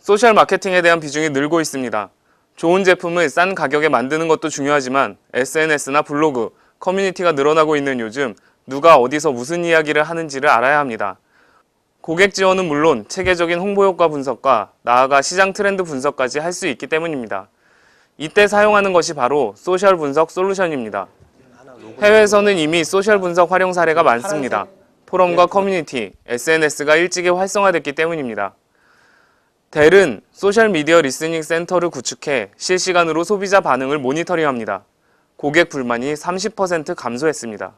소셜 마케팅에 대한 비중이 늘고 있습니다. 좋은 제품을 싼 가격에 만드는 것도 중요하지만 SNS나 블로그, 커뮤니티가 늘어나고 있는 요즘 누가 어디서 무슨 이야기를 하는지를 알아야 합니다. 고객 지원은 물론 체계적인 홍보 효과 분석과 나아가 시장 트렌드 분석까지 할 수 있기 때문입니다. 이때 사용하는 것이 바로 소셜 분석 솔루션입니다. 해외에서는 이미 소셜 분석 활용 사례가 많습니다. 포럼과 커뮤니티, SNS가 일찍이 활성화됐기 때문입니다. 델은 소셜미디어 리스닝 센터를 구축해 실시간으로 소비자 반응을 모니터링합니다. 고객 불만이 30% 감소했습니다.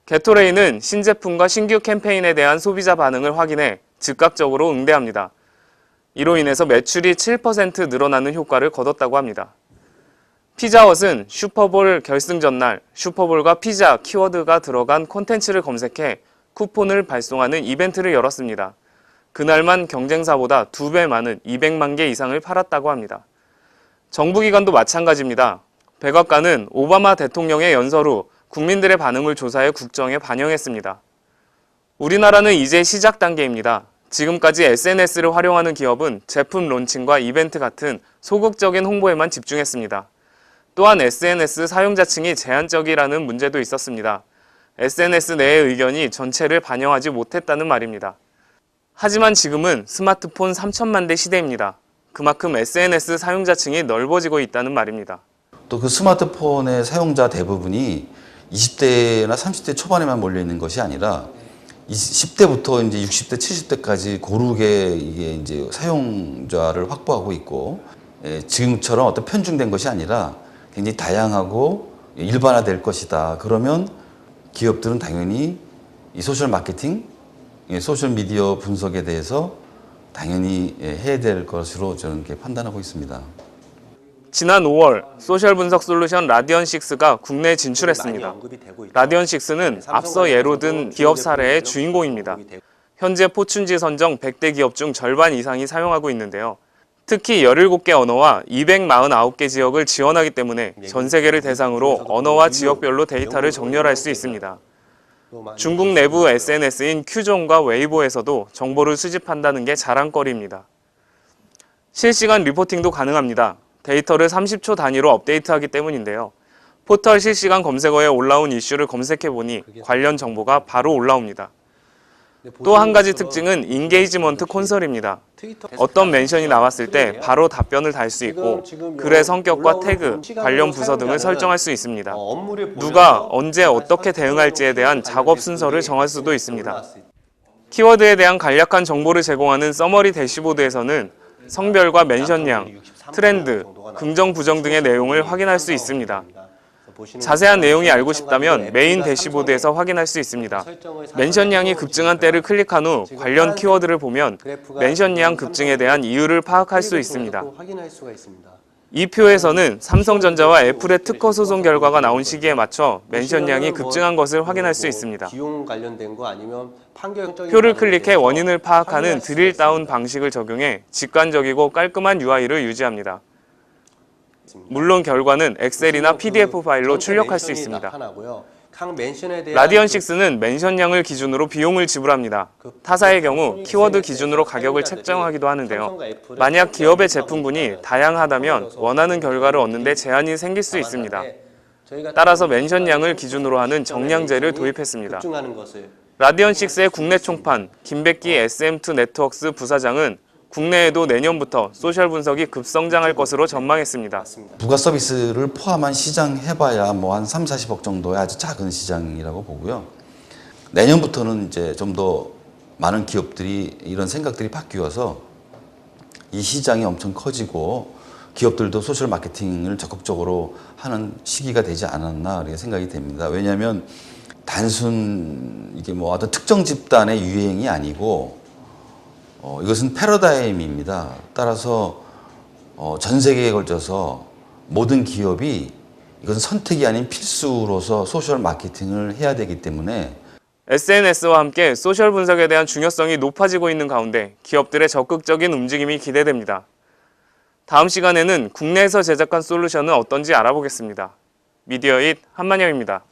게토레이는 신제품과 신규 캠페인에 대한 소비자 반응을 확인해 즉각적으로 응대합니다. 이로 인해서 매출이 7% 늘어나는 효과를 거뒀다고 합니다. 피자헛은 슈퍼볼 결승 전날 슈퍼볼과 피자 키워드가 들어간 콘텐츠를 검색해 쿠폰을 발송하는 이벤트를 열었습니다. 그날만 경쟁사보다 2배 많은 200만 개 이상을 팔았다고 합니다. 정부기관도 마찬가지입니다. 백악관은 오바마 대통령의 연설 후 국민들의 반응을 조사해 국정에 반영했습니다. 우리나라는 이제 시작 단계입니다. 지금까지 SNS를 활용하는 기업은 제품 론칭과 이벤트 같은 소극적인 홍보에만 집중했습니다. 또한 SNS 사용자층이 제한적이라는 문제도 있었습니다. SNS 내의 의견이 전체를 반영하지 못했다는 말입니다. 하지만 지금은 스마트폰 3천만 대 시대입니다. 그만큼 SNS 사용자층이 넓어지고 있다는 말입니다. 또 그 스마트폰의 사용자 대부분이 20대나 30대 초반에만 몰려 있는 것이 아니라 10대부터 이제 60대, 70대까지 고르게 이게 이제 사용자를 확보하고 있고, 지금처럼 어떤 편중된 것이 아니라 굉장히 다양하고 일반화될 것이다. 그러면 기업들은 당연히 이 소셜 마케팅, 소셜 미디어 분석에 대해서 당연히 해야 될 것으로 저는 이렇게 판단하고 있습니다. 지난 5월 소셜 분석 솔루션 라디언6가 국내에 진출했습니다. 라디언6는 앞서 예로 든 기업 사례의 주인공입니다. 현재 포춘지 선정 100대 기업 중 절반 이상이 사용하고 있는데요. 특히 17개 언어와 249개 지역을 지원하기 때문에 전 세계를 대상으로 언어와 지역별로 데이터를 정렬할 수 있습니다. 중국 내부 SNS인 큐존과 웨이보에서도 정보를 수집한다는 게 자랑거리입니다. 실시간 리포팅도 가능합니다. 데이터를 30초 단위로 업데이트하기 때문인데요. 포털 실시간 검색어에 올라온 이슈를 검색해보니 관련 정보가 바로 올라옵니다. 또 한 가지 특징은 인게이지먼트 콘솔입니다. 어떤 멘션이 나왔을 때 바로 답변을 달 수 있고 글의 성격과 태그, 관련 부서 등을 설정할 수 있습니다. 누가 언제 어떻게 대응할지에 대한 작업 순서를 정할 수도 있습니다. 키워드에 대한 간략한 정보를 제공하는 서머리 대시보드에서는 성별과 멘션량, 트렌드, 긍정, 부정 등의 내용을 확인할 수 있습니다. 자세한 내용이 알고 싶다면 메인 대시보드에서 확인할 수 있습니다. 멘션량이 급증한 때를 클릭한 후 관련 키워드를 보면 멘션량 급증에 대한 이유를 파악할 수 있습니다. 이 표에서는 삼성전자와 애플의 특허 소송 결과가 나온 시기에 맞춰 멘션량이 급증한 것을 확인할 수 있습니다. 표를 클릭해 원인을 파악하는 드릴 다운 방식을 적용해 직관적이고 깔끔한 UI를 유지합니다. 물론 결과는 엑셀이나 PDF 파일로 출력할 수 있습니다. 라디언6는 멘션량을 기준으로 비용을 지불합니다. 타사의 경우 키워드 기준으로 가격을 책정하기도 하는데요. 만약 기업의 제품군이 다양하다면 원하는 결과를 얻는 데 제한이 생길 수 있습니다. 따라서 멘션량을 기준으로 하는 정량제를 도입했습니다. 라디언6의 국내 총판 김백기 SM2 네트워크스 부사장은 국내에도 내년부터 소셜 분석이 급성장할 것으로 전망했습니다. 부가 서비스를 포함한 시장 해봐야 뭐 한 3, 40억 정도의 아주 작은 시장이라고 보고요. 내년부터는 이제 좀 더 많은 기업들이 이런 생각들이 바뀌어서 이 시장이 엄청 커지고 기업들도 소셜 마케팅을 적극적으로 하는 시기가 되지 않았나 이렇게 생각이 됩니다. 왜냐하면 단순 이게 뭐 어떤 특정 집단의 유행이 아니고 이것은 패러다임입니다. 따라서 전 세계에 걸쳐서 모든 기업이 이것은 선택이 아닌 필수로서 소셜 마케팅을 해야 되기 때문에 SNS와 함께 소셜 분석에 대한 중요성이 높아지고 있는 가운데 기업들의 적극적인 움직임이 기대됩니다. 다음 시간에는 국내에서 제작한 솔루션은 어떤지 알아보겠습니다. 미디어잇 한만영입니다.